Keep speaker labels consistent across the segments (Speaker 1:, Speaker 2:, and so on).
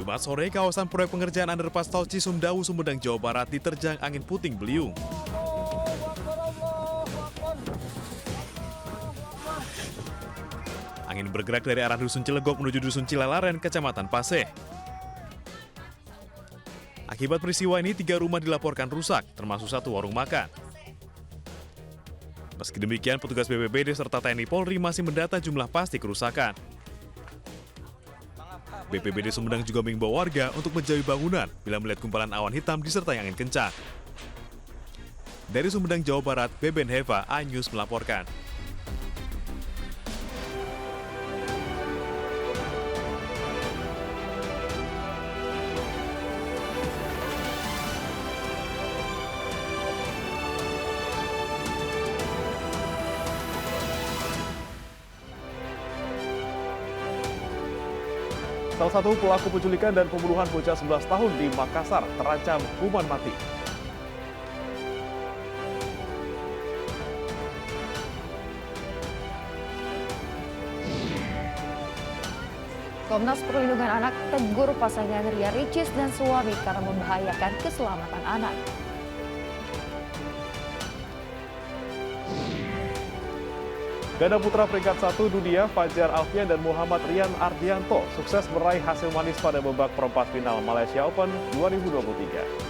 Speaker 1: Jumat sore, kawasan proyek pengerjaan underpass Tol Cisumdawu, Sumedang, Jawa Barat diterjang angin puting beliung. Angin bergerak dari arah Dusun Cilegok menuju Dusun Cilalaren, Kecamatan Paseh. Akibat peristiwa ini, 3 rumah dilaporkan rusak, termasuk 1 warung makan. Meski demikian, petugas BPBD serta TNI Polri masih mendata jumlah pasti kerusakan. BPBD Sumedang juga mengimbau warga untuk menjauhi bangunan bila melihat gumpalan awan hitam disertai angin kencang. Dari Sumedang, Jawa Barat, Beben Heva, iNews melaporkan.
Speaker 2: Salah satu pelaku penculikan dan pembunuhan bocah 11 tahun di Makassar terancam hukuman mati.
Speaker 3: Komnas Perlindungan Anak tegur pasangan Ria Ricis dan suami karena membahayakan keselamatan anak.
Speaker 2: Ganda putra peringkat 1 dunia Fajar Alfian dan Muhammad Rian Ardianto sukses meraih hasil manis pada babak perempat final Malaysia Open 2023.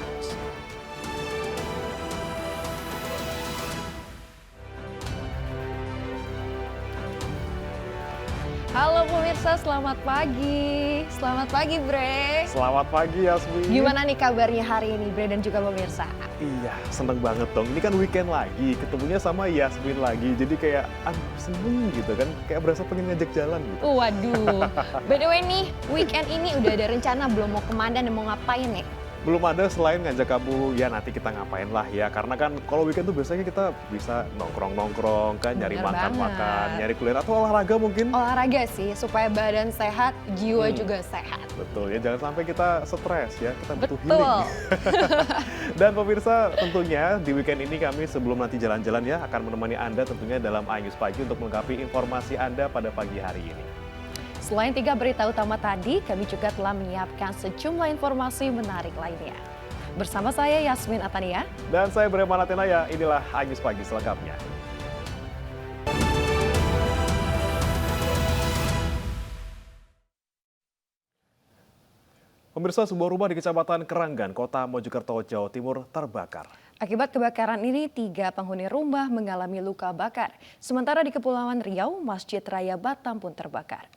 Speaker 3: Halo pemirsa, selamat pagi. Selamat pagi, Bre.
Speaker 2: Selamat pagi, Yasmin.
Speaker 3: Gimana nih kabarnya hari ini, Bre, dan juga pemirsa?
Speaker 2: Iya, seneng banget dong. Ini kan weekend lagi, ketemunya sama Yasmin lagi. Jadi kayak seneng gitu kan, kayak berasa pengen ngajak jalan gitu.
Speaker 3: Waduh. By the way nih, weekend ini udah ada rencana belum mau kemana dan mau ngapain nih?
Speaker 2: Belum ada selain ngajak kamu, ya nanti kita ngapain lah ya. Karena kan kalau weekend tuh biasanya kita bisa nongkrong-nongkrong kan, nyari
Speaker 3: Bener
Speaker 2: makan-makan,
Speaker 3: banget.
Speaker 2: nyari kuliner atau olahraga mungkin.
Speaker 3: Olahraga sih, supaya badan sehat, jiwa juga sehat.
Speaker 2: Betul ya, jangan sampai kita stres ya, kita butuh
Speaker 3: Betul.
Speaker 2: healing. Dan pemirsa, tentunya di weekend ini kami sebelum nanti jalan-jalan ya akan menemani Anda tentunya dalam iNews Pagi untuk melengkapi informasi Anda pada pagi hari ini.
Speaker 3: Selain 3 berita utama tadi, kami juga telah menyiapkan sejumlah informasi menarik lainnya. Bersama saya Yasmin Atania.
Speaker 2: Dan saya Breman Atenaya, inilah iNews Pagi selengkapnya. Pemirsa, sebuah rumah di Kecamatan Keranggan, Kota Mojokerto, Jawa Timur terbakar.
Speaker 3: Akibat kebakaran ini, 3 penghuni rumah mengalami luka bakar. Sementara di Kepulauan Riau, Masjid Raya Batam pun terbakar.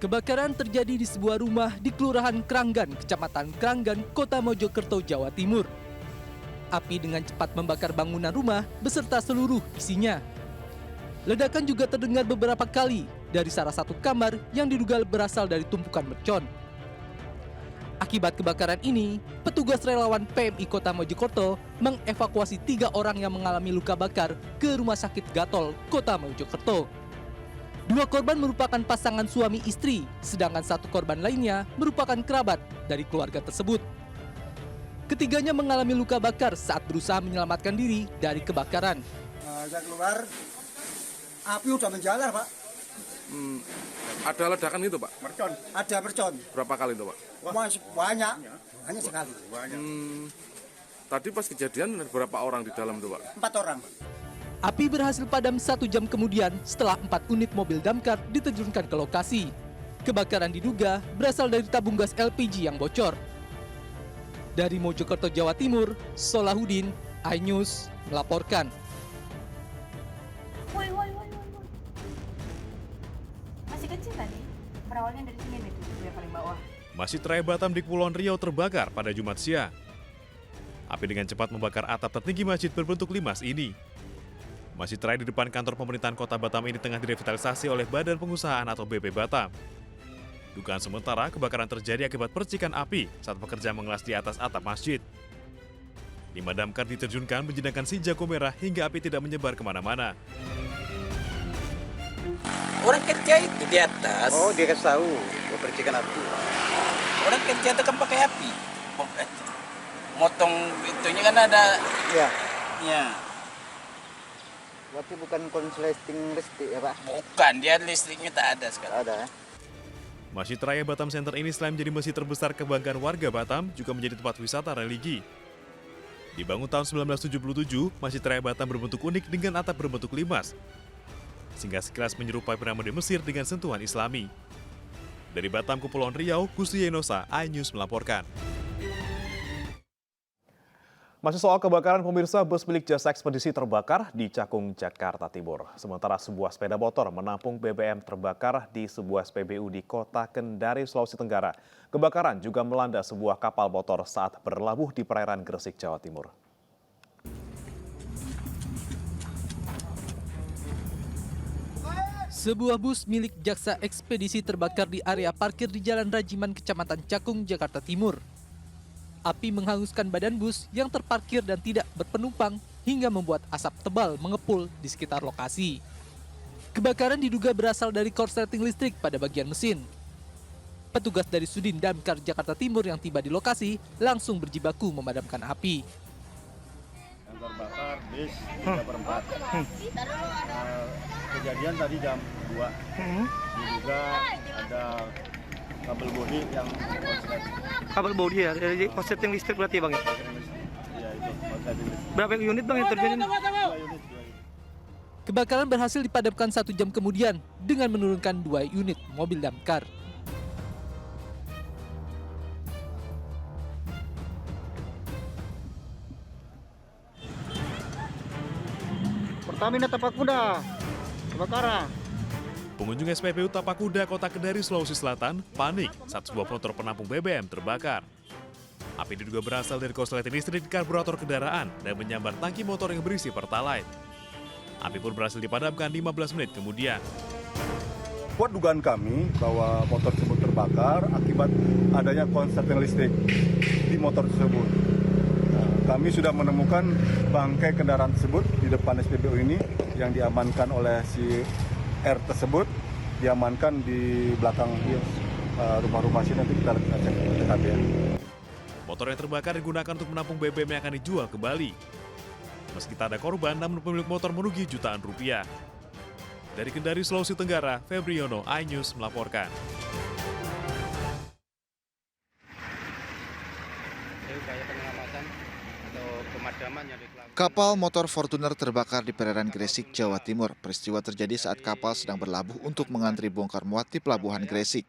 Speaker 4: Kebakaran terjadi di sebuah rumah di Kelurahan Keranggan, Kecamatan Keranggan, Kota Mojokerto, Jawa Timur. Api dengan cepat membakar bangunan rumah beserta seluruh isinya. Ledakan juga terdengar beberapa kali dari salah satu kamar yang diduga berasal dari tumpukan mercon. Akibat kebakaran ini, petugas relawan PMI Kota Mojokerto mengevakuasi 3 orang yang mengalami luka bakar ke Rumah Sakit Gatol, Kota Mojokerto. 2 korban merupakan pasangan suami istri, sedangkan 1 korban lainnya merupakan kerabat dari keluarga tersebut. Ketiganya mengalami luka bakar saat berusaha menyelamatkan diri dari kebakaran.
Speaker 5: Saya keluar, api udah menjalar, Pak.
Speaker 6: Ada ledakan itu, Pak?
Speaker 5: Mercon. Ada mercon.
Speaker 6: Berapa kali itu, Pak?
Speaker 5: Banyak sekali.
Speaker 6: Tadi pas kejadian berapa orang di dalam itu, Pak?
Speaker 5: 4 orang.
Speaker 4: Api berhasil padam 1 jam kemudian setelah 4 unit mobil damkar diterjunkan ke lokasi. Kebakaran diduga berasal dari tabung gas LPG yang bocor. Dari Mojokerto, Jawa Timur, Solahuddin, iNews melaporkan.
Speaker 7: Woi. Masih kecil tadi. Berawalnya dari sini nih, yang paling bawah.
Speaker 1: Masjid Raya Batam di Kepulauan Riau terbakar pada Jumat siang. Api dengan cepat membakar atap tertinggi masjid berbentuk limas ini. Masjid Raya di depan kantor pemerintahan Kota Batam ini tengah direvitalisasi oleh Badan Pengusahaan atau BP Batam. Dugaan sementara kebakaran terjadi akibat percikan api saat pekerja mengelas di atas atap masjid. 5 damkar diterjunkan menjinakkan si jago merah hingga api tidak menyebar kemana-mana.
Speaker 8: Orang kerja itu di atas.
Speaker 5: Oh, dia kasih tahu percikan api.
Speaker 8: Orang kerja itu kan pakai api. Motong itunya kan ada.
Speaker 5: Iya.
Speaker 8: Ya.
Speaker 9: Berarti bukan konsleting listrik ya Pak?
Speaker 8: Bukan, dia listriknya tak ada sekarang.
Speaker 9: Ada.
Speaker 1: Masjid Raya Batam Center ini selain menjadi masjid terbesar kebanggaan warga Batam, juga menjadi tempat wisata religi. Dibangun tahun 1977, Masjid Raya Batam berbentuk unik dengan atap berbentuk limas, sehingga sekilas menyerupai piramida Mesir dengan sentuhan Islami. Dari Batam, Kepulauan Riau, Gusti Yenosa, iNews melaporkan.
Speaker 2: Masih soal kebakaran, pemirsa, bus milik Jasa Ekspedisi terbakar di Cakung, Jakarta Timur. Sementara sebuah sepeda motor menampung BBM terbakar di sebuah SPBU di Kota Kendari, Sulawesi Tenggara. Kebakaran juga melanda sebuah kapal motor saat berlabuh di perairan Gresik, Jawa Timur.
Speaker 4: Sebuah bus milik Jaksa Ekspedisi terbakar di area parkir di Jalan Rajiman, Kecamatan Cakung, Jakarta Timur. Api menghanguskan badan bus yang terparkir dan tidak berpenumpang hingga membuat asap tebal mengepul di sekitar lokasi. Kebakaran diduga berasal dari korsleting listrik pada bagian mesin. Petugas dari Sudin Damkar Jakarta Timur yang tiba di lokasi langsung berjibaku memadamkan api.
Speaker 10: Yang terbakar bis 3/4. Kejadian tadi jam 2. Diduga ada kabel bodi yang korsleting.
Speaker 11: Kabel bodi ya, jadi korsleting listrik berarti Bang ya?
Speaker 10: Iya, itu korsleting listrik.
Speaker 11: Berapa unit Bang yang terjadi?
Speaker 10: 2 unit.
Speaker 4: Kebakaran berhasil dipadamkan 1 jam kemudian dengan menurunkan 2 unit mobil damkar.
Speaker 9: Pertamina Tapakuda kebakaran.
Speaker 1: Pengunjung SPBU Tapakuda, Kota Kendari, Sulawesi Selatan, panik saat sebuah motor penampung BBM terbakar. Api diduga berasal dari korsleting listrik di karburator kendaraan dan menyambar tangki motor yang berisi Pertalite. Api pun berhasil dipadamkan 15 menit kemudian.
Speaker 10: Kuat dugaan kami bahwa motor tersebut terbakar akibat adanya korsleting listrik di motor tersebut. Kami sudah menemukan bangkai kendaraan tersebut di depan SPBU ini yang diamankan oleh si R tersebut, diamankan di belakang rumah-rumah sini. Nanti kita cek TKP ya.
Speaker 1: Motor yang terbakar digunakan untuk menampung BBM yang akan dijual ke Bali. Meski tak ada korban, namun pemilik motor merugi jutaan rupiah. Dari Kendari, Sulawesi Tenggara, Febriono, iNews melaporkan.
Speaker 12: Kapal motor Fortuner terbakar di perairan Gresik, Jawa Timur. Peristiwa terjadi saat kapal sedang berlabuh untuk mengantri bongkar muat di pelabuhan Gresik.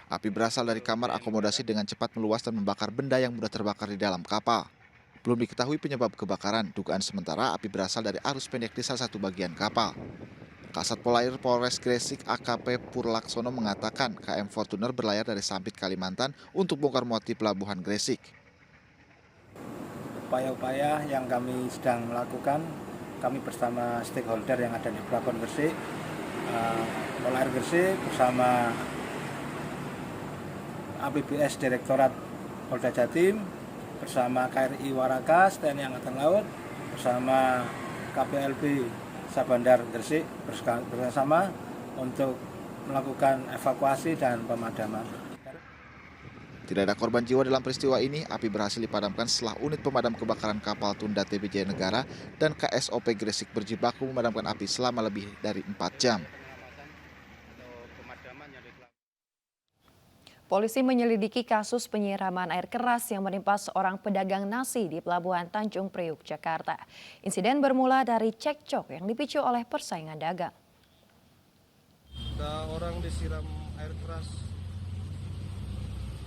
Speaker 12: Api berasal dari kamar akomodasi dengan cepat meluas dan membakar benda yang mudah terbakar di dalam kapal. Belum diketahui penyebab kebakaran. Dugaan sementara api berasal dari arus pendek di salah satu bagian kapal. Kasat Polair Polres Gresik AKP Purlaksono mengatakan KM Fortuner berlayar dari Sampit, Kalimantan untuk bongkar muat di pelabuhan Gresik.
Speaker 13: Upaya-upaya yang kami sedang melakukan, kami bersama stakeholder yang ada di pelabuhan Gresik, Polair Gresik bersama APBS Direktorat Polda Jatim, bersama KRI Warakas, TNI Angkatan Laut, bersama KPLB Sabandar Gresik bersama untuk melakukan evakuasi dan pemadaman.
Speaker 12: Tidak ada korban jiwa dalam peristiwa ini. Api berhasil dipadamkan setelah unit pemadam kebakaran kapal Tunda TB Jaya Negara dan KSOP Gresik berjibaku memadamkan api selama lebih dari 4 jam.
Speaker 3: Polisi menyelidiki kasus penyiraman air keras yang menimpa seorang pedagang nasi di Pelabuhan Tanjung Priuk, Jakarta. Insiden bermula dari cekcok yang dipicu oleh persaingan dagang.
Speaker 14: Ada orang disiram air keras.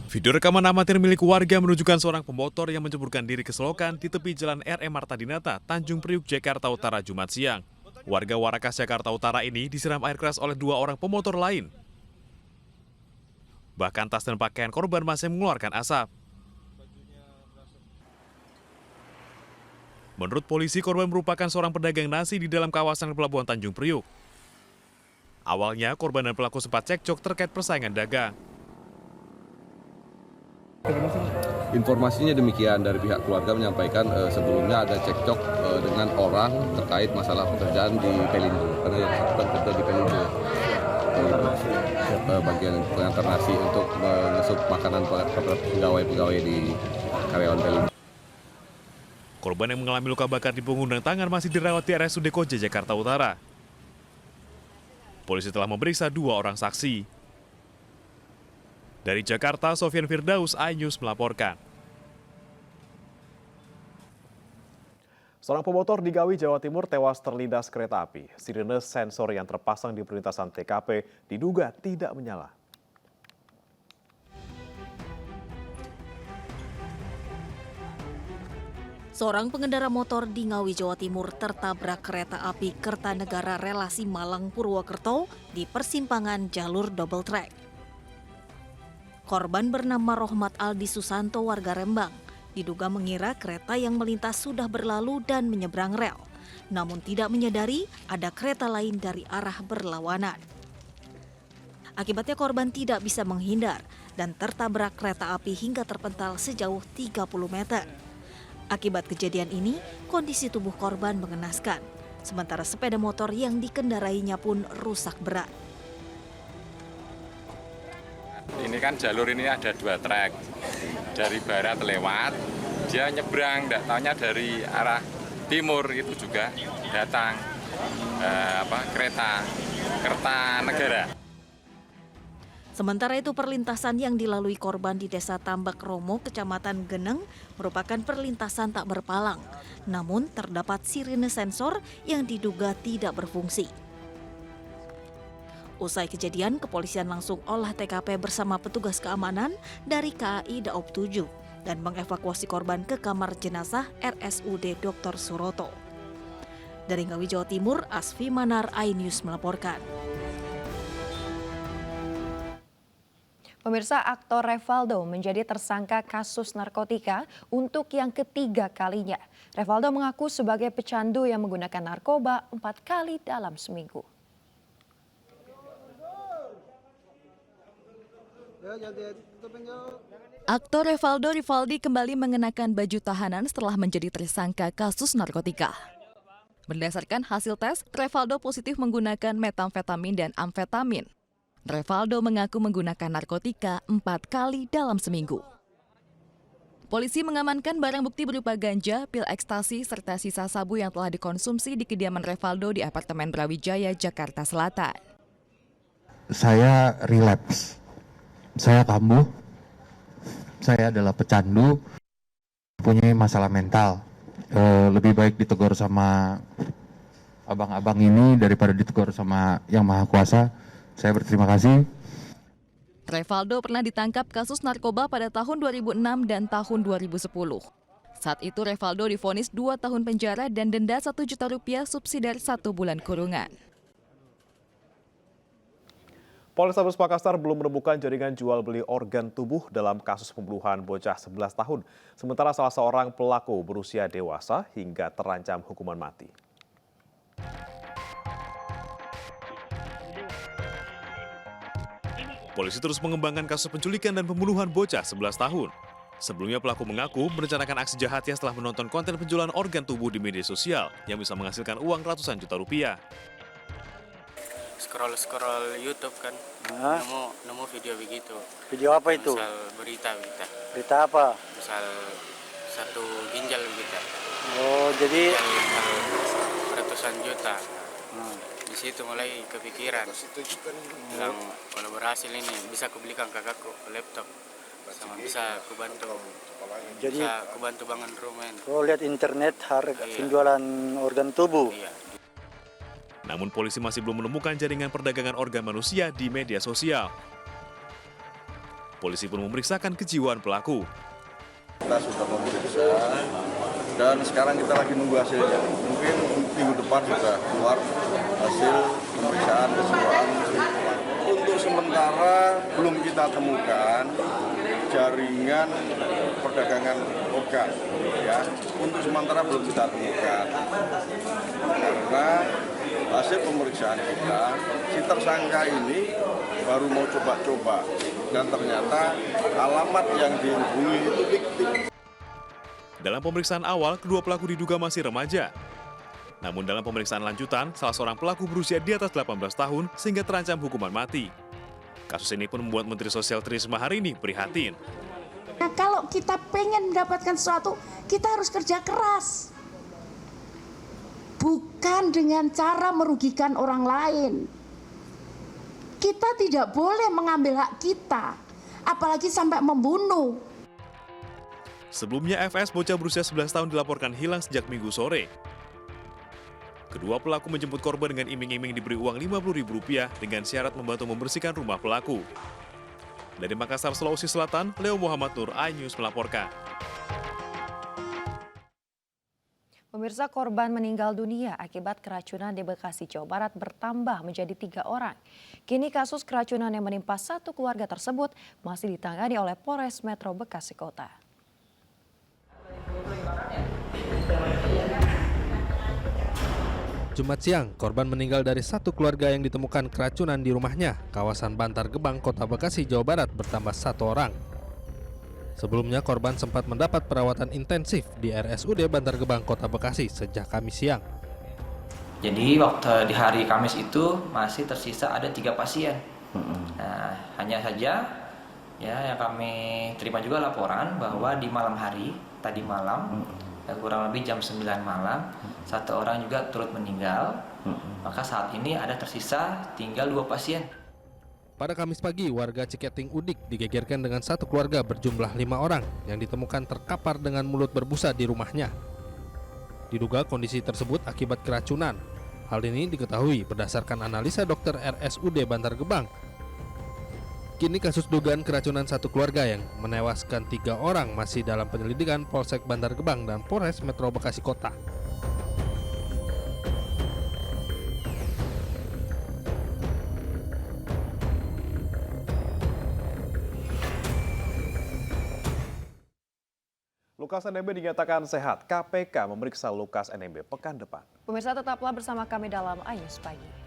Speaker 1: Video rekaman amatir milik warga menunjukkan seorang pemotor yang menceburkan diri ke selokan di tepi jalan RM Marta Dinata, Tanjung Priuk, Jakarta Utara, Jumat siang. Warga Warakas, Jakarta Utara ini disiram air keras oleh 2 orang pemotor lain. Bahkan tas dan pakaian korban masih mengeluarkan asap. Menurut polisi, korban merupakan seorang pedagang nasi di dalam kawasan Pelabuhan Tanjung Priuk. Awalnya, korban dan pelaku sempat cekcok terkait persaingan dagang.
Speaker 15: Informasinya demikian, dari pihak keluarga menyampaikan sebelumnya ada cekcok dengan orang terkait masalah pekerjaan di Pelindo, karena yang bersangkutan kerja di Pelindo, bagian pengantar nasi untuk mengesup makanan pegawai-pegawai di karyawan Pelindo.
Speaker 1: Korban yang mengalami luka bakar di punggung dan tangan masih dirawat di RSUD Koja, Jakarta Utara. Polisi telah memeriksa 2 orang saksi. Dari Jakarta, Sofian Firdaus, iNews melaporkan.
Speaker 2: Seorang pemotor di Ngawi, Jawa Timur tewas terlindas kereta api. Sirene sensor yang terpasang di perlintasan TKP diduga tidak menyala.
Speaker 16: Seorang pengendara motor di Ngawi, Jawa Timur tertabrak kereta api Kertanegara relasi Malang Purwokerto di persimpangan jalur double track. Korban bernama Rohmat Aldi Susanto warga Rembang, diduga mengira kereta yang melintas sudah berlalu dan menyeberang rel, namun tidak menyadari ada kereta lain dari arah berlawanan. Akibatnya korban tidak bisa menghindar dan tertabrak kereta api hingga terpental sejauh 30 meter. Akibat kejadian ini, kondisi tubuh korban mengenaskan, sementara sepeda motor yang dikendarainya pun rusak berat.
Speaker 17: Ini kan jalur ini ada 2 trek, dari barat lewat, dia nyebrang, tidak taunya dari arah timur itu juga datang kereta Kertanegara.
Speaker 16: Sementara itu perlintasan yang dilalui korban di Desa Tambak Romo, Kecamatan Geneng merupakan perlintasan tak berpalang. Namun terdapat sirine sensor yang diduga tidak berfungsi. Usai kejadian, kepolisian langsung olah TKP bersama petugas keamanan dari KAI Daob 7 dan mengevakuasi korban ke kamar jenazah RSUD Dr. Suroto. Dari Ngawi, Jawa Timur, Asfi Manar, iNews melaporkan.
Speaker 3: Pemirsa, aktor Revaldo menjadi tersangka kasus narkotika untuk yang ketiga kalinya. Revaldo mengaku sebagai pecandu yang menggunakan narkoba 4 kali dalam seminggu.
Speaker 18: Aktor Revaldo Rivaldi kembali mengenakan baju tahanan setelah menjadi tersangka kasus narkotika. Berdasarkan hasil tes, Revaldo positif menggunakan metamfetamin dan amfetamin. Revaldo mengaku menggunakan narkotika 4 kali dalam seminggu. Polisi mengamankan barang bukti berupa ganja, pil ekstasi, serta sisa sabu yang telah dikonsumsi di kediaman Revaldo di apartemen Brawijaya, Jakarta Selatan.
Speaker 19: Saya relapse, saya kambuh, saya adalah pecandu, punya masalah mental. Lebih baik ditegur sama abang-abang ini daripada ditegur sama Yang Maha Kuasa. Saya berterima kasih.
Speaker 18: Revaldo pernah ditangkap kasus narkoba pada tahun 2006 dan tahun 2010. Saat itu Revaldo divonis 2 tahun penjara dan denda Rp1 juta subsidiar 1 bulan kurungan.
Speaker 2: Polrestabes Makassar belum menemukan jaringan jual beli organ tubuh dalam kasus pembunuhan bocah 11 tahun. Sementara salah seorang pelaku berusia dewasa hingga terancam hukuman mati.
Speaker 1: Polisi terus mengembangkan kasus penculikan dan pembunuhan bocah 11 tahun. Sebelumnya pelaku mengaku merencanakan aksi jahatnya setelah menonton konten penjualan organ tubuh di media sosial yang bisa menghasilkan uang ratusan juta rupiah.
Speaker 8: Scroll YouTube kan, nemu video begitu.
Speaker 9: Video apa itu?
Speaker 8: Misal berita.
Speaker 9: Berita apa?
Speaker 8: Misal 1 ginjal begitu.
Speaker 9: Oh, jadi
Speaker 8: ratusan juta. Di situ mulai kepikiran, bilang kalau berhasil ini bisa kubelikan kakakku laptop, sama bisa kubantu bangun rumah.
Speaker 9: Oh, lihat internet harga penjualan organ tubuh.
Speaker 8: Iya.
Speaker 1: Namun polisi masih belum menemukan jaringan perdagangan organ manusia di media sosial. Polisi pun memeriksakan kejiwaan pelaku.
Speaker 10: Kita sudah memeriksa dan sekarang kita lagi nunggu hasilnya. Mungkin minggu depan sudah keluar hasil pemeriksaan kejiwaan. Untuk sementara belum kita temukan jaringan perdagangan organ, ya. Untuk sementara belum kita temukan karena hasil pemeriksaan kita, si tersangka ini baru mau coba-coba dan ternyata alamat yang dihubungi itu fiktif.
Speaker 1: Dalam pemeriksaan awal, kedua pelaku diduga masih remaja. Namun dalam pemeriksaan lanjutan, salah seorang pelaku berusia di atas 18 tahun sehingga terancam hukuman mati. Kasus ini pun membuat Menteri Sosial Tri Risma hari ini prihatin.
Speaker 20: Nah, kalau kita pengen mendapatkan sesuatu, kita harus kerja keras. Bukan dengan cara merugikan orang lain. Kita tidak boleh mengambil hak kita, apalagi sampai membunuh.
Speaker 1: Sebelumnya FS, bocah berusia 11 tahun dilaporkan hilang sejak Minggu sore. Kedua pelaku menjemput korban dengan iming-iming diberi uang Rp50.000 dengan syarat membantu membersihkan rumah pelaku. Dari Makassar, Sulawesi Selatan, Leo Muhammad Nur, iNews melaporkan.
Speaker 3: Pemirsa, korban meninggal dunia akibat keracunan di Bekasi, Jawa Barat bertambah menjadi 3 orang. Kini kasus keracunan yang menimpa satu keluarga tersebut masih ditangani oleh Polres Metro Bekasi Kota.
Speaker 21: Jumat siang, korban meninggal dari satu keluarga yang ditemukan keracunan di rumahnya, kawasan Bantar Gebang, Kota Bekasi, Jawa Barat bertambah 1 orang. Sebelumnya korban sempat mendapat perawatan intensif di RSUD Bantar Gebang, Kota Bekasi sejak Kamis siang.
Speaker 22: Jadi waktu di hari Kamis itu masih tersisa ada 3 pasien. Nah, hanya saja ya yang kami terima juga laporan bahwa di malam hari tadi malam kurang lebih jam 9 malam 1 orang juga turut meninggal. Maka saat ini ada tersisa tinggal 2 pasien.
Speaker 21: Pada Kamis pagi, warga Ciketing Udik digegerkan dengan satu keluarga berjumlah 5 orang yang ditemukan terkapar dengan mulut berbusa di rumahnya. Diduga kondisi tersebut akibat keracunan. Hal ini diketahui berdasarkan analisa dokter RSUD Bantar Gebang. Kini kasus dugaan keracunan satu keluarga yang menewaskan 3 orang masih dalam penyelidikan Polsek Bantar Gebang dan Polres Metro Bekasi Kota.
Speaker 2: Lukas NMB dinyatakan sehat. KPK memeriksa Lukas NMB pekan depan.
Speaker 3: Pemirsa, tetaplah bersama kami dalam iNews Pagi.